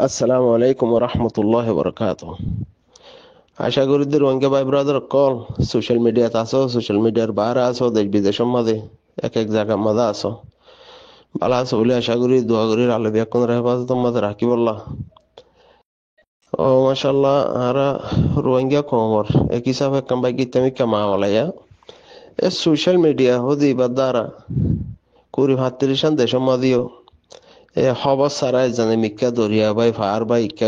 আসসালামু আলাইকুম ওয়া রাহমাতুল্লাহি ওয়া বারাকাতুহু। আশা করি যে রোহিঙ্গা ভাই ব্রাদার কল সোশ্যাল মিডিয়াতে আছো, সোশ্যাল মিডিয়ার বাইরে আছো, দেশ বিদেশের মাঝে এক এক জায়গার মাঝে আছো, ভালো আছো বলে আশা করি, দোয়া করি আল্লাহ বিয়াকুনের হেফাজতের মাঝে রাখি বললা। ও মাশাআল্লাহ। আর রোহিঙ্গা কমর এক হিসাবে কাম বাই কিতামি কামা ওলায়া এ সোশ্যাল মিডিয়া হদি বাদারা কুড়ি ভাত্রিশান দেশের মাঝেও এ খবর সারাই জানে মিক্কা দরিয়া ভাই ফার ভাই ইক্কা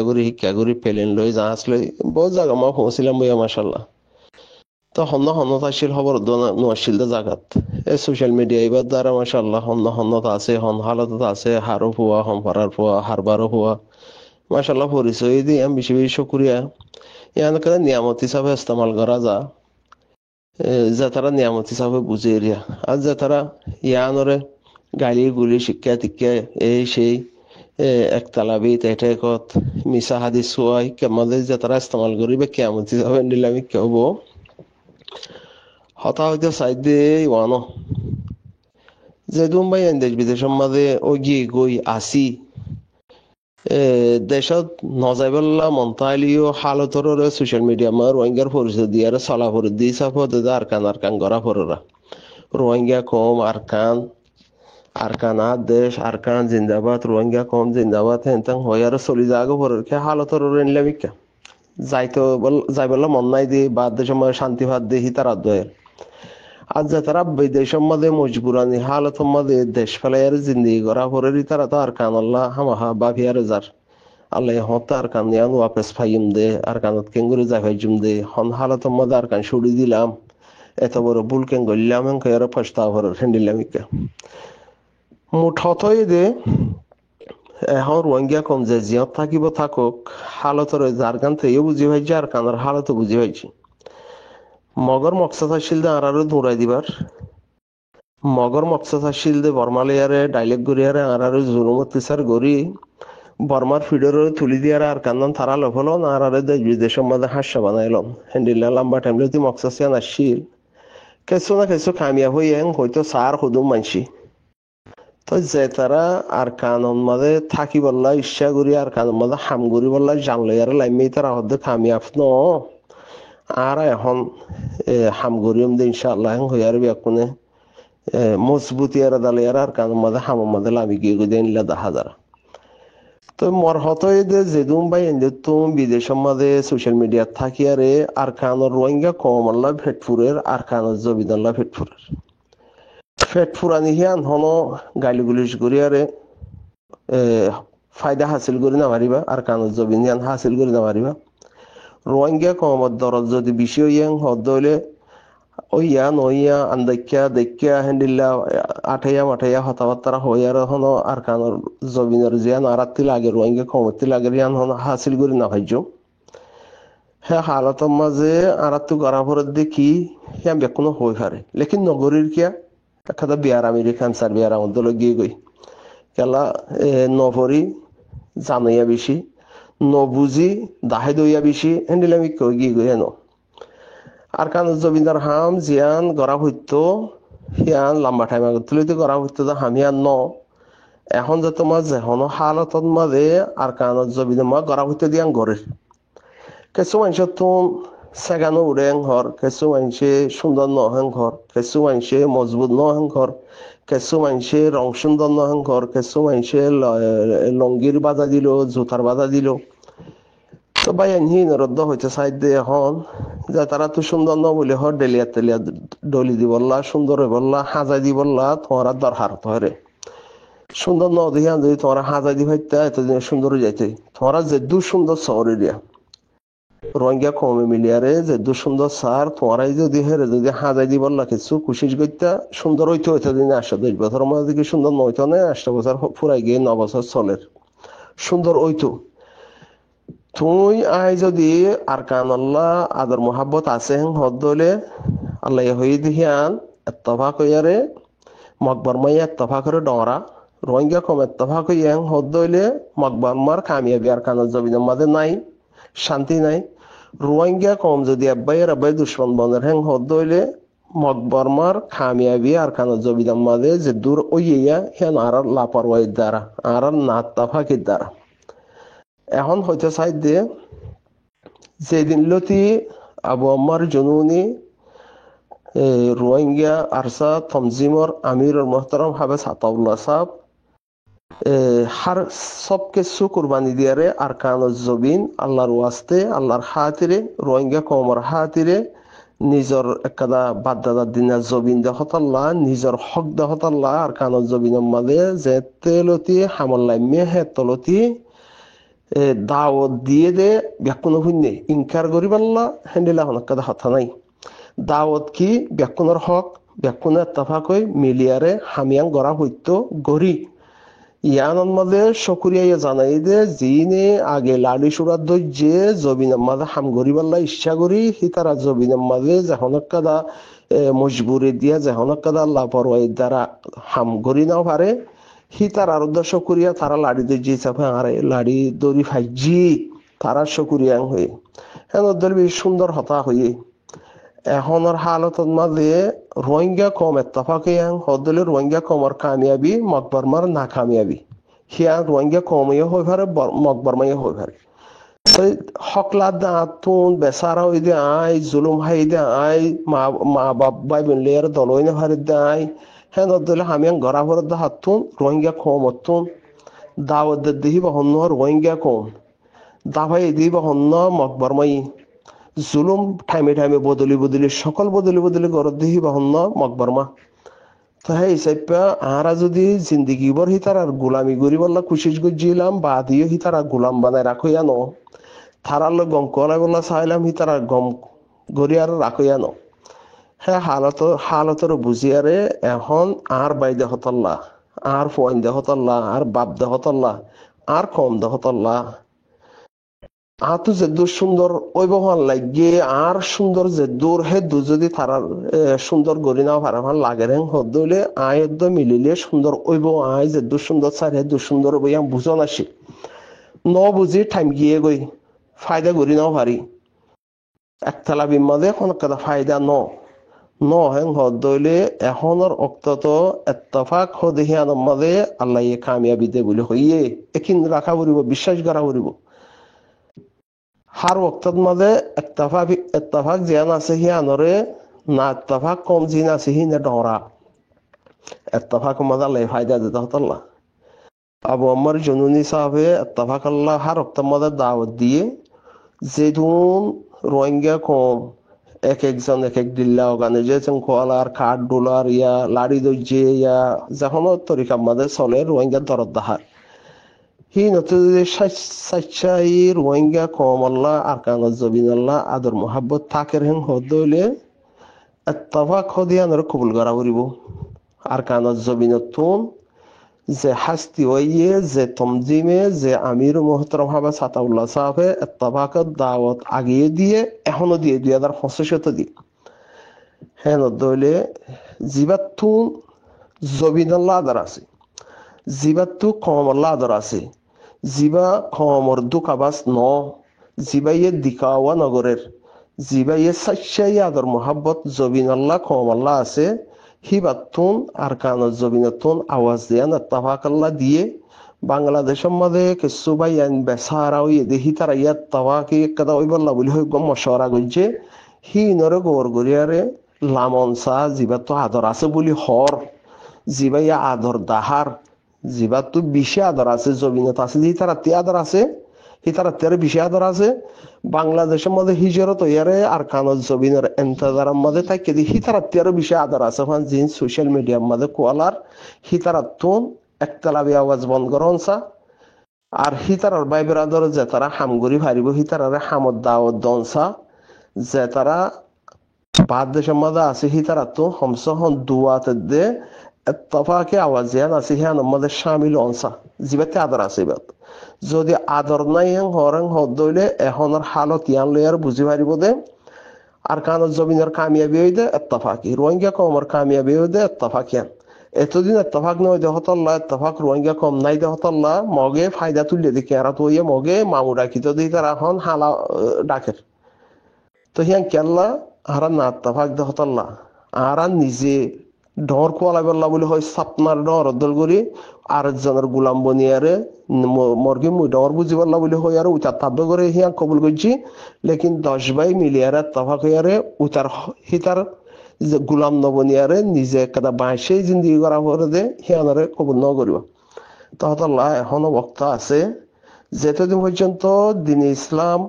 গুড়ি পেলেন লই জাহাজ লই বহুত জায়গা মই পৌঁছিলাম বইয়া মাশাল্লাহ। তো হন্য হন্য আসছিল খবর নোয়াশিল জাগাত এ সোশ্যাল মিডিয়া এবার দ্বারা মাশাল্লাহ হন্য হন্নত আছে, হন হালত আছে, হারও ফুয়া, হন ফারার ফুয়া, হারবারও ফুয়া মাশাল্লাহ। পরিচয় দিয়ে আমি বেশি বেশি শুক্রিয়া। ইয়ান করে নিয়ামত হিসাবে ইস্তেমাল করা যা, যে তারা নিয়ামত হিসাবে বুঝে এরিয়া, আর যে তারা ইয়ানরে গালি গুলি শিক্ষা টিক্ষা এই সেই একতালাবি তেটেকত মিসা হাদিস হুয়াই কেমাদের যে তারা ইস্তেমাল করিবে কেমন হিসাবে নিলামি কেব হতা হইতে সাইডে ওয়ানো যে দুম্বাই দেশ বিদেশের মাঝে ওগি গই আসি দেশত নজাইবল্লা মন্তালিও হালতর সোশ্যাল মিডিয়া মা রোহিঙ্গার পরিচয় দিয়ে চলা পরি দি সাপদ আর কান গড়া পড়া রোহিঙ্গা কম আরকান দেশ আরকান জিন্দাবাদ, রোহিঙ্গা কম জিন্দাবাদ, হেনতাং হয়ে আর চলি যাগো পরে হালতর নিলামিকা যাইতো যাই বললাম মন নাই দিয়ে বাদ দেশের মধ্যে শান্তি ভাত দিয়ে হিতার আদয়ের আজ যে তারা বিদেশের মধ্যে মজবুরানি হালত মধ্যে দেশ ফেলে আর জিন্দিগি করা পরে তারা তো আর কান আল্লাহ হামাহা বাফি আর যার আল্লাহ হত আর কান ইয়ান ওয়াপেস ফাইম দে আর কানত কেঙ্গুরি যাই ফাইজুম দে হন হালত মধ্যে আর কান সুড়ি দিলাম এত বড় ভুল কেন গলিলাম আর ফস্তা ভরে হেন্ডিলামিকা মুঠ হতই দে এখন রোহিঙ্গা কম যে জিয়ত থাকিব থাকুক হালতর যার গান থেকেও বুঝি পাইছি আর কানার হালতও বুঝি পাইছি। মগর মকসাদ আসিল দে আরো দৌড়াই দিবার, মগর মকসাদ আসিল দে বর্মালিয়ারে ডাইলেক্ট গড়িয়ারে আরো জুলুম অত্যাচার গড়ি বর্মার ফিডের তুলি দিয়ার আর কান্দান তারা লফল আর দেশ বিদেশের মধ্যে হাস্য বানাইলাম হ্যান্ডিল্লা লম্বা টাইম লইতে মকসাদ আসিল কেঁচো না কেঁচো কামিয়াব হয়ে হয়তো সার হুদুম মানসি। তো যে তারা আর কানন মাঝে থাকি বললা ইচ্ছা করি আর কানন মাঝে হাম করি বললা জানলে আর লাইমে তারা হদ্দে কামিয়াব ন আর এখন হাম করিম দে ইনশাআল্লাহ হয়ে আর বেকুনে মজবুতি আর দালে আর কানন মাঝে হামের মাঝে লামি গিয়ে গিয়ে নিলা দেখা যারা। তো মর হতই দে যেদুম বাই এনে তুম বিদেশের মাঝে সোশ্যাল মিডিয়াত থাকি আরে আর কানর রোহিঙ্গা কম আল্লাহ ফেটফুরের আর কানর জবিদাল্লাহ ফেটফুরের ফেট ফুরানি হিয়ান হন গালি গুলিশ করি আরে ফায়দা হাসিল করি না পারিবা আর কানত জবিন হিয়ান হাসিল করি না পারিবা। রোহিঙ্গা কমত দরদ যদি বেশি হইয়াং হদ হইলে ওইয়া দেখা হেন্ডিল্লা আঠাইয়া মাঠাইয়া হতাবার্তারা হইয়ার হন আর কানর জবিনের জিয়ান আরাত্তি লাগে রোহিঙ্গা কমতি লাগে হিয়ান হন হাসিল করি না ভাইজ হ্যাঁ হালতের মাঝে আরাত্তু করা পরের দেখি হ্যাঁ বেকুনো হই পারে লেকিন নগরীর কিয়া একটা বিয়ার আমেরিকান সার বিয়ার আমাদের গিয়ে গই খেলা নভরি জানাইয়া বেশি নবুঝি দাহে দইয়া বেশি হ্যান্ডিলামি গিয়ে গই হেন আর কান জবিন্দার হাম জিয়ান গড়া হইতো সিয়ান লম্বা টাইম আগত তুলিতে গড়া হইতো হামিয়ান ন এখন যে তোমার যেহন হালতত মাঝে আর কানত জবিনের মা গড়া হইতে দিয়ান গড়ের কিছু মানুষের তো সেগানো উড়ে ঘর, কিছু মানুষে সুন্দর নহং ঘর, কিছু মানুষে মজবুত নহং ঘর, কিছু মানুষে রং সুন্দর নহং ঘর, কিছু মানুষে লঙ্গির বাধা দিল, জুতার বাধা দিল। তো ভাই এনহি নরদ্দ হইতে চাই দে এখন যে তারা তো সুন্দর ন বলে হর ডেলিয়া তেলিয়া ডলি দি বললা সুন্দর বললা হাজাই দি বললা তোমার দরকার ধরে সুন্দর ন দেখি যদি তোমার হাজাই দি ভাইতা এতদিন সুন্দর যাইতে তোমার যে দু সুন্দর শহরে দিয়া রোহিঙ্গা কমে মিলিয়ারে যে দু সুন্দর সার তোমারাই যদি হেরে যদি হাজাই দি বললা কিছু কুশিস গইতা সুন্দর হইতে হইতে দিন 8-10 বছর মধ্যে কি সুন্দর নইতো না 8 বছর পুরাই গিয়ে 9 বছর চলের সুন্দর হইতো তুই আই যদি আর কান আল্লাহ আদর মোহাব্বত আছে হদ হলে আল্লাহ হই দিহিয়ান এত্তফাক হইয়ারে মকবর মাই এত্তফাক করে ডরা রোহিঙ্গা কম এত্তফাক হইয়াং হদ হইলে মকবর মার কামিয়াবি আর কানের জবিনের মাঝে নাই শান্তি নাই রোহিঙ্গা কম যদি আব্বাই দুশ্মন বনের হ্যাং হদ হইলে মকবরমার খামিয়াবি আর খান জবিদার মাঝে যে দূর ওইয়া হেন আর লাপরওয়াহির দ্বারা আর না তাফাকির দ্বারা এখন হইতে চাই দিয়ে যেদিন লতি আবু আম্মার জনুনি রোহিঙ্গা আরসা তমজিমর আমিরুল মোহতারাম হাবেস আতাউল্লাহ সাহেব হার সব কিছু কুরবানি দিয়ারে আর কান জবিন আল্লাহর ওয়াস্তে আল্লাহর হাতিরে রোহিঙ্গা কমর হাতিরে নিজর একদা বাদদাদার দিনা জবিন দেহতাল্লাহ নিজর হক দেহতাল্লাহ আর কান জবিনের মাঝে যে তেলতি হামল্লাইমে হে তলতি দাওয়াত দিয়ে দে ব্যাকুন হইনে ইনকার করি পাল্লা হ্যান্ডিলা হনকাদা হতা নাই দাওয়াত কি ব্যাকুনের হক ব্যাকুনের এত্তাফাকই মিলিয়ারে হামিয়াং গড়া হইতো গড়ি ইয়ানোর মাঝে সকুরিয়া জানাই দে যিনি আগে লাড়ি সুরার ধৈর্যে জবিনের মাঝে হাম গড়ি পাল্লা ইচ্ছা করি হিতারা জবিনের মাঝে যেহনকাদা মজবুরি দিয়া যেহনকাদা লাপরওয়াহির দ্বারা হাম গড়ি নাও পারে হিতার আর সকুরিয়া তারা লাড়ি ধৈর্য হিসাবে আরে লাড়ি দড়ি ফাইজি তারা সকুরিয়াং হয়ে হ্যাঁ বেশ সুন্দর হতা হয়ে এখনের হালতর মাঝে রোহিঙ্গা কম এত্তাফাকিয়াং হদলে রোহিঙ্গা কমর কামিয়াবি মকবরমার না কামিয়াবি হিয়া রোহিঙ্গা কমিয়ে হয়ে পারে মকবরমাইয়ে হয়ে পারে হকলা দাঁতুন বেচারা হই দে আই জুলুম হাই দে আই মা বাপ বাই বোনলের দলইনে ভারি দে আই হ্যাঁ দলে হামিয়াং গড়া ভরে দা হাতুন রোহিঙ্গা কম অতুন দাওয়াত দিহি বহন্ন রোহিঙ্গা কম দাভাই দিহি বহন্ন মকবরমাই জুলুম ঠাইমে ঠাইমে বদলি সকল বদলি গরত দিহি বহন্ন মকবরমা তো হ্যাঁ হিসাবে আরা যদি জিন্দিগি বর হিতার আর গোলামি গরি বললা কুশিস গজিলাম বা দিয়ে হিতার আর গোলাম বানায় রাখইয়া ন থারার লোক গম কলাই বললা চাইলাম হিতার আর গম গড়ি আর রাখইয়া ন হ্যাঁ হালতর বুঝিয়ারে এখন আর বাই দেহতল্লা আর ফোয়াইন দেহতল্লা আর বাপ দেহতল্লা আর কম দেহতল্লা আতো যে দূর সুন্দর ওইবহান লাগে আর সুন্দর যে দূর হে দূর যদি তারার সুন্দর গড়ি নাও ভাড়া লাগে রেং হদ হইলে আয় মিলিলে সুন্দর ওইব আয় যে দূর সুন্দর চার হে দূর সুন্দর বইয়া বুঝন আসি ন বুঝি টাইম গিয়ে গই ফায়দা গড়ি নাও পারি একতলা বিমাদে কোন কথা ফায়দা ন হেং হদ হইলে এখনের অক্তত এত্তফাক হদেহিয়ানোর মাঝে আল্লাহ কামিয়াবি দে বলে হইয়ে একিন রাখা পড়িব বিশ্বাস করা পড়িব হার ওক্তত মাঝে এত্তাফাক জিয়ান আছে হিয়ানরে না এত্তাফাক কম জিন আছে হি না ডরা এত্তাফাক মাঝে আল্লাহ ফায়দা দিতে হতাল্লাহ আবু আম্মার জনুনি সাহেবে এত্তাফাক আল্লাহ হার ওক্তর মাঝে দাওয়াত দিয়ে যেদিন রোহিঙ্গা কম এক একজন এক এক দিল্লা ওখানে যেছেন কোয়ালার কাঠ ডোলার ইয়া লাড়ি দইজে ইয়া যখন তরিকার মাঝে চলে রোহিঙ্গার দরদ দাহার হি নতুন সাচ্চাই রোহিঙ্গা কম আল্লাহ আর কানত জবিন আল্লাহ আদর মোহাব্বত থাকের হেন হদ হইলে এত্তাফাক হদিয়ানরে কবুল করা করিব আর কানত জবিনতুন যে হাস্তি হইয়ে যে তমজিমে যে আমির মোহতরম হাবা সাতাউল্লাহ সাহেবে এত্তাফাকের দাওয়াত আগিয়ে দিয়ে এখনো দিয়ে 2025 দিয়ে হ্যাঁ নদলে জিবাতুন জবিন আল্লাহ আদার আছে জিবাতু কম আল্লাহ আদর আছে জিবা কমর দুকাবাস ন জিবাইয়ে দিকাওয়া নগরের জিবাইয়ে সাচ্চাই আদর মোহাব্বত জবিন আল্লাহ কম আল্লাহ আছে হিবাতুন আর কানত জবিনতুন আওয়াজ দিয়ান এত্তাফাক আল্লাহ দিয়ে বাংলাদেশের মাঝে কিছু ভাই আইন বেসারা ওই দেখি তারা ইয়াত তাওয়াকি কাদা ওই বললা বলি হই গম মশওয়ারা গইছে হি নরে গোর গরিয়ারে লামন সা জিবাতু আদর আছে বলি হর জিবাইয়া আদর দাহার জিবা তো বিশে আদর আছে জবিনত আছে যে তারা তে আদর আছে হি তারা তের বিশে আদর আছে বাংলাদেশের মধ্যে হিজরত ইয়ারে আর কানত জবিনের এন্তাজারের মধ্যে থাকে দি হি তারা তের বিশে আদর আছে ফান জিন সোশ্যাল মিডিয়ার মধ্যে কোয়ালার হি তারা তুন একতলাবি আওয়াজ বন্ধ করনসা আর হি তারার ভাই ব্রাদার যে তারা হামগুড়ি ভারিব হি তারারে হামদ দাওয়াত দনসা যে তারা বাদ দেশের মধ্যে আছে হি তারা তো হমসহন দুয়াতে দে এত্তাফাকে আওয়াজ জিয়ান আছে হিয়ান আমাদের শামিল অনসা জিবাতে আদর আছে বাত যদি আদর নাই হরং হদইলে এখনের হালত ইয়ান লয়ার বুঝি পারিব দে আর কানত জমিনের কামিয়াবি হইদে এত্তাফাকি রোহিঙ্গা কমর কামিয়াবি হইদে এত্তাফাকিয়ান এতদিন এত্তাফাক নয় দেহতল্লাহ এত্তাফাক রোহিঙ্গা কম নাই দেহতল্লাহ মগে ফায়দা তুললে দেখি আর তো মগে মামু ডাকিত দিই তারা এখন হালা ডাকের তো হিয়ান কেল্লা আরা না আত্তাফাক দে হতাল্লা আরা নিজে ডর কোয়ালা বেল্লা বলে হয় সাপনার ডর দল করি আরেকজনের গুলাম বনিয়ারে মর্গি মুই ডর বুঝি পারলা বলে হয় আর উতার তাব্য করে হিয়ান কবুল করছি লেকিন 10 ভাই মিলিয়ারে আত্তাফাক হইয়ারে উতার হিতার যে গুলাম নবনিয়ারে নিজে একটা বাঁশেই জিন্দিগি করা করে দে হিয়ানরে কবুল ন করিব তহতাল্লা এখনো বক্তা আছে যেতদিন পর্যন্ত দিন ইসলাম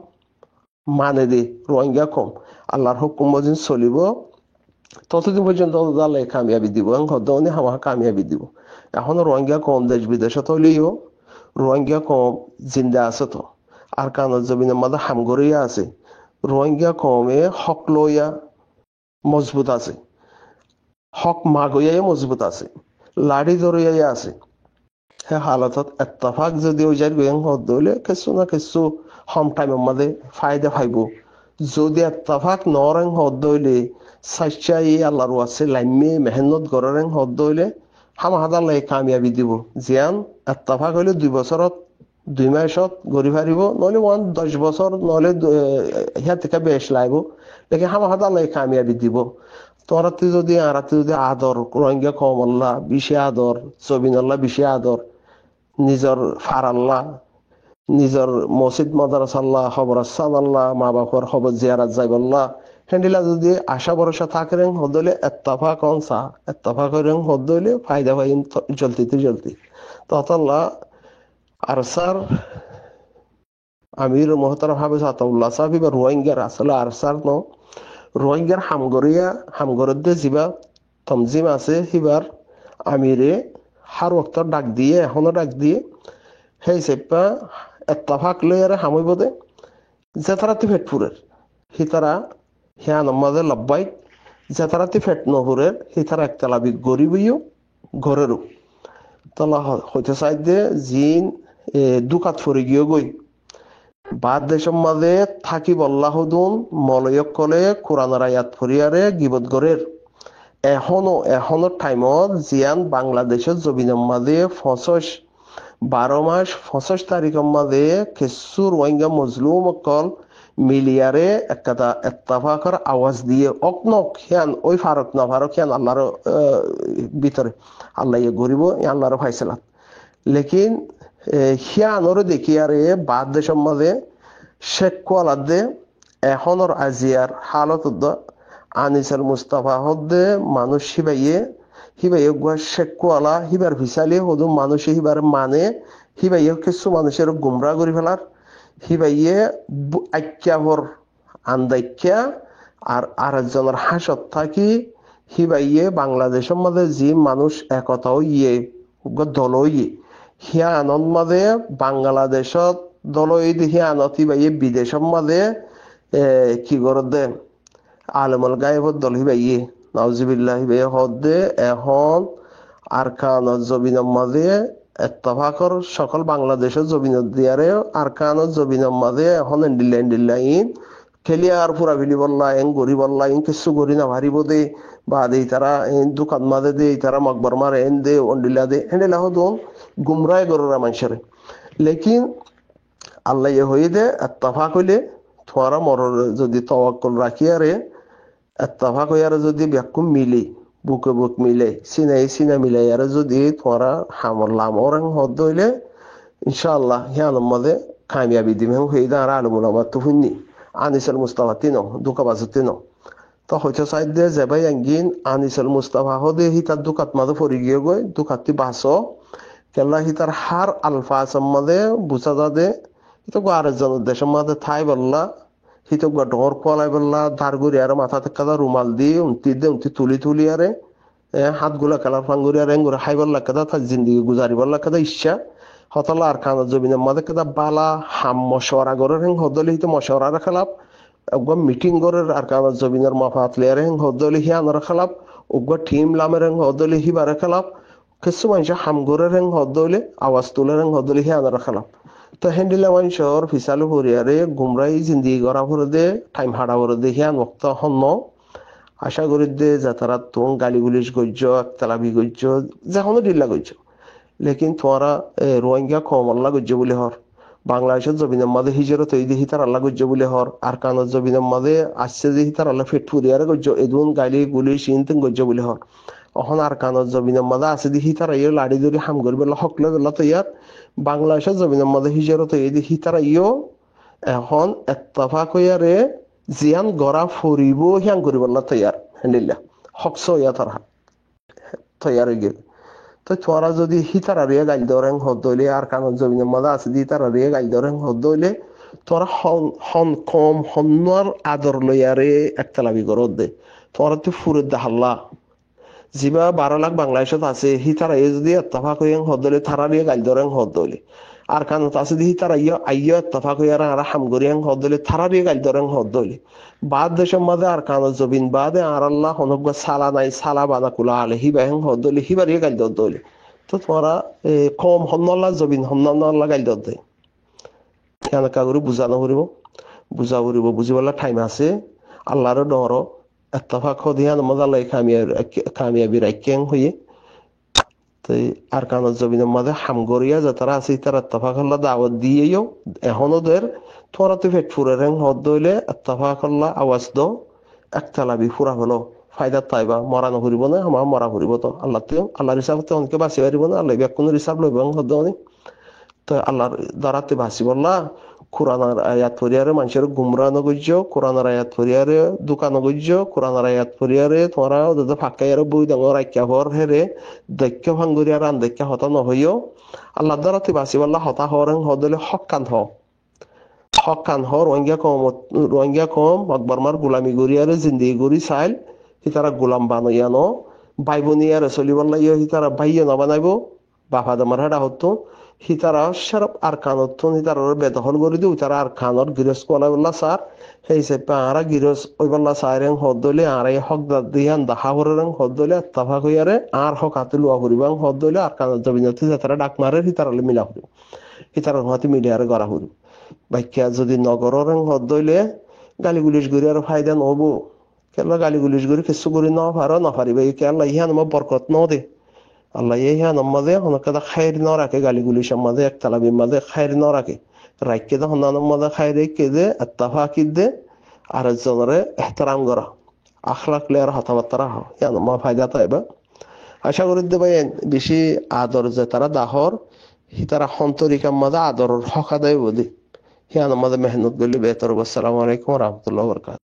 মানে দে রোহিঙ্গা কম আল্লাহর হুকুম মজিন চলিব ততদিন পর্যন্ত আল্লাহ কামিয়াবি দিব হদ্দনি হামা কামিয়াবি দিব এখনো রোহিঙ্গা কম দেশ বিদেশে হইলেও রোহিঙ্গা কম জিন্দা আছে তো আর কানত জমিনের মধ্যে হামগরিয়া আছে রোহিঙ্গা কমে হক লইয়া মজবুত আছে হক মাগইয়াই মজবুত আছে লাড়ি ধরিয়াই আছে সেই হালতত এত্তাফাক যদি ওই যাই গেং হলে কিছু না কিছু হম টাইমের মধ্যে ফায়দা পাইব যদি এত্তাফাক নরেং হইলে সাইচাই আল্লাহর ওয়াসে লাইমে মেহনত গরেং হইলে হামা হাদাল্লাই কামিয়াবি দিব জিয়ান এত্তাফাক হইলে 2 বছৰত 2 মাসত গড়ি পারিব নহলে 10 বছর নহলে হিয়ার থেকে বেশ লাগব লেকিন হামা হাদাল্লাই কামিয়াবি দিব তোরাতে যদি আরাতে যদি আদর রোহিঙ্গা কম আল্লাহ বেশি আদর জবিন আল্লাহ বেশি আদর নিজের ফারাল্লাহ নিজের মসজিদ মাদ্রাসা আল্লাহ খবরস্থান আল্লাহ মা বাবার খবর জিয়ারাত যাইবল্লাহ হেন্ডিলা যদি আশা ভরসা থাকেন হদলে এত্তাফাক অনসা এত্তাফাক করেন হদলে ফায়দা পাইন জলতি ততল্লাহ আরসার আমির মোহতারাম হাফেজ আতাউল্লাহ সাহেব বা রোহিঙ্গার আসলে আরসার ন রোহিঙ্গার হামগরদ্দে যিবা তমজিম আছে সিবার আমিরে হার ওক্ত ডাক দিয়ে এখনো ডাক দিয়ে সেই সেপা এত্তাফাক লই আর হামইব দে জেতারাতি ফেটপুরের হিতারা হিয়া নমাজে লব্বাইক জেতারাতি ফেট নহুরের হিতারা একতলাবি গরিবইও ঘরেরও তলা হইতে চাই দে জিন দুকাত ফরি গিয়ে গই বাদ দেশের মাঝে থাকি বল্লাহ দুন মলয়ক কলে কোরআনের আয়াত ফরিয়ারে গিবত গরের এখনো টাইমত জিয়ান বাংলাদেশের জমিনের মাঝে 12 মাস 25 তারিখের মাঝে কিছু রোহিঙ্গা মজলুম অকল মিলিয়ারে একটা এত্তাফাকর আওয়াজ দিয়ে অকনক হিয়ান ওই ফারক না ফারক হিয়ান আল্লাহর ভিতরে আল্লাহ ইয়ে গরিব আল্লাহর ফাইসলাত লেকিন হিয়ানরে দেখি আরে বাদ দেশের মাঝে শেখ কোয়ালাদে এখনর আজিয়ার হালত আনিসার মুস্তাফা হদ্দে মানুষ হিবাইয়ে গুয়া শেখ কোয়ালা হিবার ভিসালি হদু মানুষে হিবার মানে হিবাইয়ে কিছু মানুষের গুমরা করে ফেলার হিবাইয়ে আখ্যাভর আন্দাখ্যা আর আরেকজনের হাসত থাকি হিবাইয়ে বাংলাদেশের মাঝে যে মানুষ একতাও দল হিয়া আনন্দ মাঝে বাংলাদেশত দল হিয়ানত হিবাইয়ে বিদেশের মাঝে কি করে দে আলমল গায়েবর দল হিবাইয়ে নাউজিবিল্লাহ হিবাইয়ে হদে এখন আরকানত জবিনের মাঝে এত্তাফাকর সকল বাংলাদেশের জবিনত দিয়ারে আরকানত জবিনের মাঝে এখন এন্ডিল্লাইন খেলিয়া আর পুরা ফিলি বললা এং গড়ি বললা ইন কিছু গড়ি না ভারিব দে বা দে তারা দোকান মাঝে দে তারা মকবর মারে এন দে অন্ডিলা দে হেন্ডিলা হদন গুমরায় গররা মানুষের লেকিন আল্লাহ হয়ে দে এত্তাফাক হইলে তোমারা মরর যদি তওয়াক্কুল রাখিয়ারে এত্তাফাক হইয়ারে যদি ব্যাকুম মিলে বুকে বুক মিলে সিনা মিলে আর যদি তোমারা লামর হদ হইলে ইনশাআল্লাহ হিয়ানোর মাঝে কামিয়াবি দিবেন হয়ে দে আর আলমুল আমার তো শুনি আনিসুল মুস্তাফা তিনো দুকাবাজ তিনো তো হয়তো সাইড দিয়ে যাবাই আঙ্গিন আনিসুল মুস্তাফা হদে হিতার দুকাত মাঝে ফরি গিয়ে গই দুকাতি বাসো কেলা হিতার হার আলফাসের মাঝে বুঝা যা দে হিতো আরেকজনের দেশের মাঝে থাই বললা হিতো ডর কোয়ালাই বললা ধার গুড়ি আর মাথা থেকে রুমাল দিয়ে উন্তি তুলি আরে হাত গুলা কালার ফাঙ্গুরি আর এঙ্গুরে হাই বললা কেদা তার জিন্দিগি গুজারি বললা কেদা ইচ্ছা হতলা আর কানত জমিনের মাঝে কেদা বালা হাম মশওয়ারা গরের হেং হদলি হিতো মশওয়ারা খেলাপ একবার মিটিং গরের আর কানত জমিনের মাফাত লেয়ার হেং হদলি হিয়ানোর খেলাপ একবার টিম লামের হেং হদলি হিবারে খেলাপ কিছু মানুষ হাম গরের হেং হদলি আওয়াজ তুলের হেং হদলি হিয়ানোর খেলাপ তো হেন্ডিলা মানুষের ফিসালু হরিয়ারে গুমরাই জিন্দিগি করা ভরে দে টাইম হারা ভরে দে হিয়ান ওক্ত হন্ন আশা করি দে যাতারা তোম গালি গুলিশ গজ্য একতলাবি গজ্য যখনও ডিল্লা গজ্য লেকিন তোমারা রোহিঙ্গা কম আল্লাহ গজ্য বলে হর বাংলাদেশের জমিনের মাঝে হিজরত এই দিহি তার আল্লাহ গজ্জ বলে হর আর কানের জমিনের মাঝে আসছে যে তার আল্লাহ ফেট ফুরিয়ারে গজ্জ এদুন গাইলি গুলি সিনতেন গজ্জ বলে হর অহন আর কানের জমিনের মাঝে আছে দিহি তারা ইয়ে লাড়ি ধরে হাম করবে হকলে বেলা তৈয়ার বাংলাদেশের জমিনের মাঝে হিজরত এই দিহি তারা ইয়েও এখন এত্তাফাক হইয়ারে জিয়ান গড়া ফুরিব হিয়ান করিব তৈয়ার হ্যান্ডিল্লা হকস ইয়া তারা তৈয়ার হয়ে গেল তো তোরা যদি হিতারা রিয়া গাইল ধরেন হদলে আর কানের জমিনের মাঝে আছে দি তারা রিয়া গাইল ধরেন হদলে তোরা হন কম হন্নার আদর লইয়ারে একতলাবি করত দে তোরা তো ফুরে দেখাল্লা যিবা 12 লাখ বাংলাদেশত আছে হিতারা এ যদি এত্তাফাক হইয়া হদলে তারা রিয়া গাইল ধরেন হদলে আর কানত আছে দি তারা ইয়া আইয়া এত্তাফাক হইয়া আর হামগরিয়ান হদলে তারা রিয়া গাইল ধরেন হদলে বাদ দেশের মাঝে আর কানের জবিন বাদে আর আল্লাহ হনক সালা নাই সালা বানা কুলা আলে হিবা হেন হদলে হিবা রিয়া গাইল দলে তো তোমরা কম হন্নল্লা জবিন হন্নল্লা গাইল দে কেনকা করে বুঝানো করিব বুঝা করিব বুঝিবলা টাইম আছে আল্লাহর ডর এত্তাফাক দিয়ান মজালাই কামিয়াবি রাইকেং হইয়ে তাই আর কানের জমিনের মাঝে হামগরিয়া যাতারা আছে তারা এত্তাফাক আল্লাহ দাওয়াত দিয়েও এখন ওদের তোরা তো পেট ফুরে রেং হদ দইলে এত্তাফাক আল্লাহ আওয়াজ দো একতালাবি ফুরা হলো ফায়দা তাইবা মরা নকরিব না আমার মরা করিব তো আল্লাহর হিসাব তো অনেকে বাঁচি পারিব না আল্লাহ কোনো হিসাব লইব হদ তো আল্লাহর দ্বারাতে বাঁচি বললা কোরআনের আয়াত পড়িয়ারে মানুষের গুমরা নগজ্য কোরআনের আয়াত পড়িয়ারে দোকান নগজ্য কোরআনের আয়াত পড়িয়ারে তোমরা ওদের ফাঁকাইয়ারে বই ডাঙর রাখিয়া হর হেরে দক্ষ ভাঙ্গুরিয়ার আন দক্ষ হতা নহইও আল্লাহ দ্বারাতে বাঁচি বললা হতা হরেন হদলে হকান হকান হ রোহিঙ্গা কম আকবরমার গোলামি গড়িয়ারে জিন্দিগি গড়ি চাইল সি তারা গোলাম বানাইয়ানো ভাই বনিয়ারে চলিবল্লা ইয়ে সি তারা ভাইয়ে নবানাইব বাপা দামার হেডা হতো সি তারা সারাপ আর কানত সি তারা বেদখল করে দিও তারা আর খানত গিরস কলাবল্লা সার সেই হিসেবে আরা গিরস ওইবল্লা সাইরেং হদলে আর এই হক দিয়ান দাহা হরেং হদলে তাফাক হইয়ারে আর হক হাতে লুয়া করিবাং হদলে আর কানত জবিনতি তারা ডাক মারে সি তারা মিলা করিব সি তারা হাতে মিডিয়ারে গড়া করিব বাক্যা যদি নগরের হদলে গালিগুলিশ করি আর ফায়দা নহব কেলা গালিগুলিশ করি কিছু করি নপারিবে কেলা ইহান বরকত ন দে আল্লাহ ইহান মাঝে হনকাদা খায়ের ন রাখে গালিগুলিশের মাঝে একতলাবির মাঝে খায়ের ন রাখে রাখকে দে হনানোর মাঝে খায়ের কে দে এত্তাফাকিদ দে আর একজনের এহতারাম করা আখলাক লেয়ার হতাবার্তা রাখো ইয়ান মা ফায়দা তাইবা আশা করি দেবে বেশি আদর যে তারা দাহর তারা হন্তরিকার মাঝে আদর হকা দেয় বলি হিয়ান আমাদের মেহনত করলে বেহতর। আসসালামু আলাইকুম ওয়া রাহমাতুল্লাহি ওয়া বারাকাতুহু।